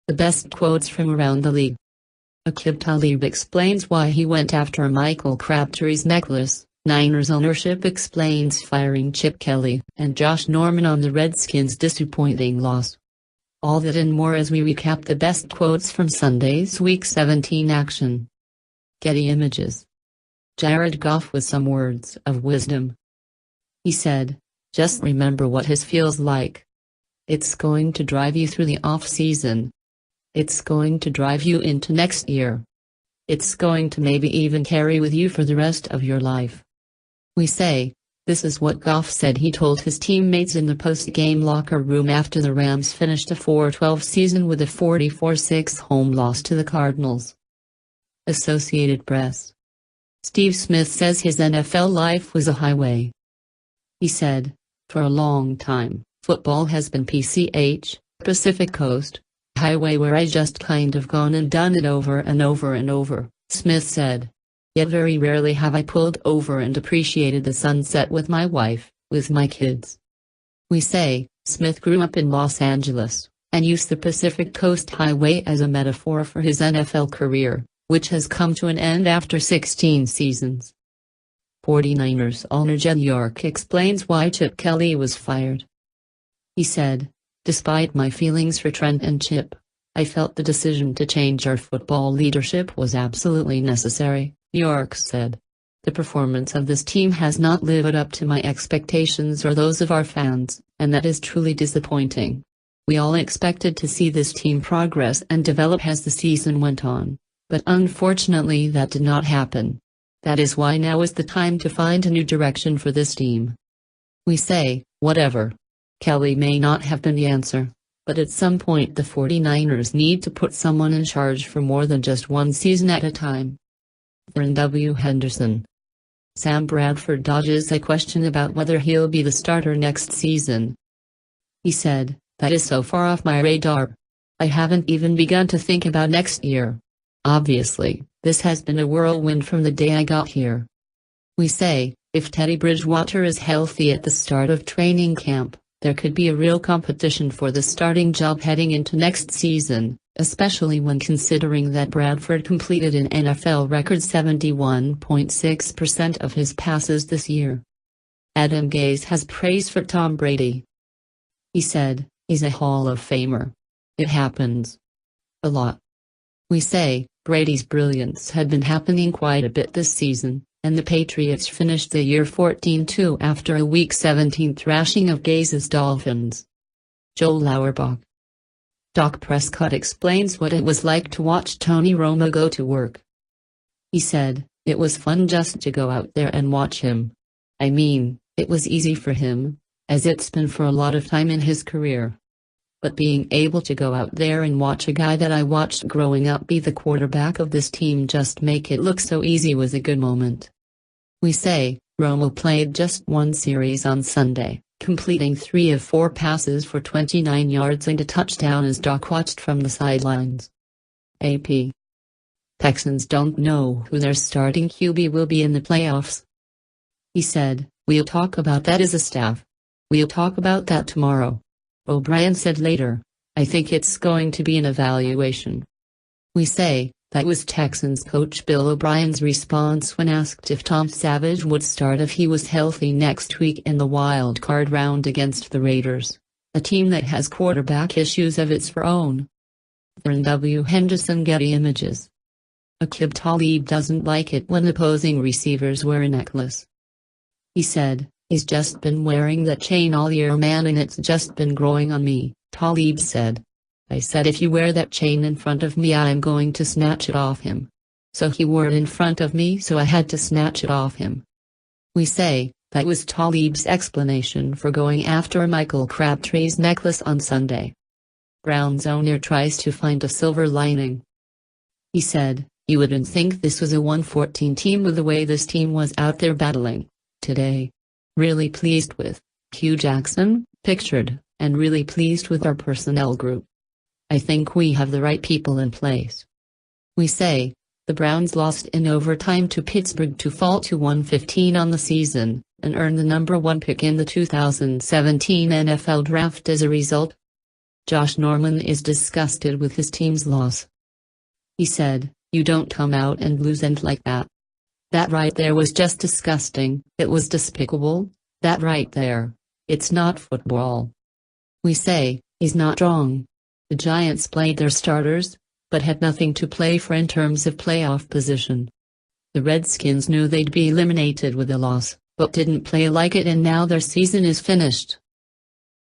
The best quotes from around the league. Aqib Talib explains why he went after Michael Crabtree's necklace. Niners ownership explains firing Chip Kelly and Josh Norman on the Redskins' disappointing loss. All that and more as we recap the best quotes from Sunday's Week 17 action. Getty Images. Jared Goff with some words of wisdom. He said, "Just remember what his feels like. It's going to drive you through the off-season. It's going to drive you into next year. It's going to maybe even carry with you for the rest of your life." We say, this is what Goff said he told his teammates in the post-game locker room after the Rams finished a 4-12 season with a 44-6 home loss to the Cardinals. Associated Press. Steve Smith says his NFL life was a highway. He said, "For a long time, football has been PCH, Pacific Coast, highway where I just kind of gone and done it over and over and over," Smith said. "Yet very rarely have I pulled over and appreciated the sunset with my wife, with my kids." We say, Smith grew up in Los Angeles, and used the Pacific Coast Highway as a metaphor for his NFL career, which has come to an end after 16 seasons. 49ers owner Jed York explains why Chip Kelly was fired. He said, "Despite my feelings for Trent and Chip, I felt the decision to change our football leadership was absolutely necessary," York said. "The performance of this team has not lived up to my expectations or those of our fans, and that is truly disappointing. We all expected to see this team progress and develop as the season went on, but unfortunately that did not happen. That is why now is the time to find a new direction for this team." We say, whatever. Kelly may not have been the answer, but at some point the 49ers need to put someone in charge for more than just one season at a time. Trent W. Henderson. Sam Bradford dodges a question about whether he'll be the starter next season. He said, "That is so far off my radar. I haven't even begun to think about next year. Obviously, this has been a whirlwind from the day I got here." We say, if Teddy Bridgewater is healthy at the start of training camp, there could be a real competition for the starting job heading into next season, especially when considering that Bradford completed an NFL record 71.6% of his passes this year. Adam Gase has praise for Tom Brady. He said, "He's a Hall of Famer. It happens a lot." We say, Brady's brilliance had been happening quite a bit this season, and the Patriots finished the year 14-2 after a Week 17 thrashing of Gase's Dolphins. Joel Auerbach. Dak Prescott explains what it was like to watch Tony Romo go to work. He said, "It was fun just to go out there and watch him. I mean, it was easy for him, as it's been for a lot of time in his career. But being able to go out there and watch a guy that I watched growing up be the quarterback of this team just make it look so easy was a good moment." We say, Romo played just one series on Sunday, completing 3 of 4 passes for 29 yards and a touchdown as Dak watched from the sidelines. AP. Texans don't know who their starting QB will be in the playoffs. He said, "We'll talk about that as a staff. We'll talk about that tomorrow." O'Brien said later, "I think it's going to be an evaluation." We say, that was Texans coach Bill O'Brien's response when asked if Tom Savage would start if he was healthy next week in the wild card round against the Raiders, a team that has quarterback issues of its own. Trent W. Henderson Getty Images. Aqib Talib doesn't like it when opposing receivers wear a necklace. He said, "He's just been wearing that chain all year, man, and it's just been growing on me," Talib said. "I said if you wear that chain in front of me I'm going to snatch it off him. So he wore it in front of me, so I had to snatch it off him." We say, that was Talib's explanation for going after Michael Crabtree's necklace on Sunday. Browns owner tries to find a silver lining. He said, "You wouldn't think this was a 1-14 team with the way this team was out there battling today. Really pleased with Hugh Jackson, pictured, and really pleased with our personnel group. I think we have the right people in place." We say, the Browns lost in overtime to Pittsburgh to fall to 1-15 on the season, and earned the #1 pick in the 2017 NFL Draft as a result. Josh Norman is disgusted with his team's loss. He said, "You don't come out and lose and like that. That right there was just disgusting. It was despicable. That right there. It's not football." We say, he's not wrong. The Giants played their starters, but had nothing to play for in terms of playoff position. The Redskins knew they'd be eliminated with a loss, but didn't play like it, and now their season is finished.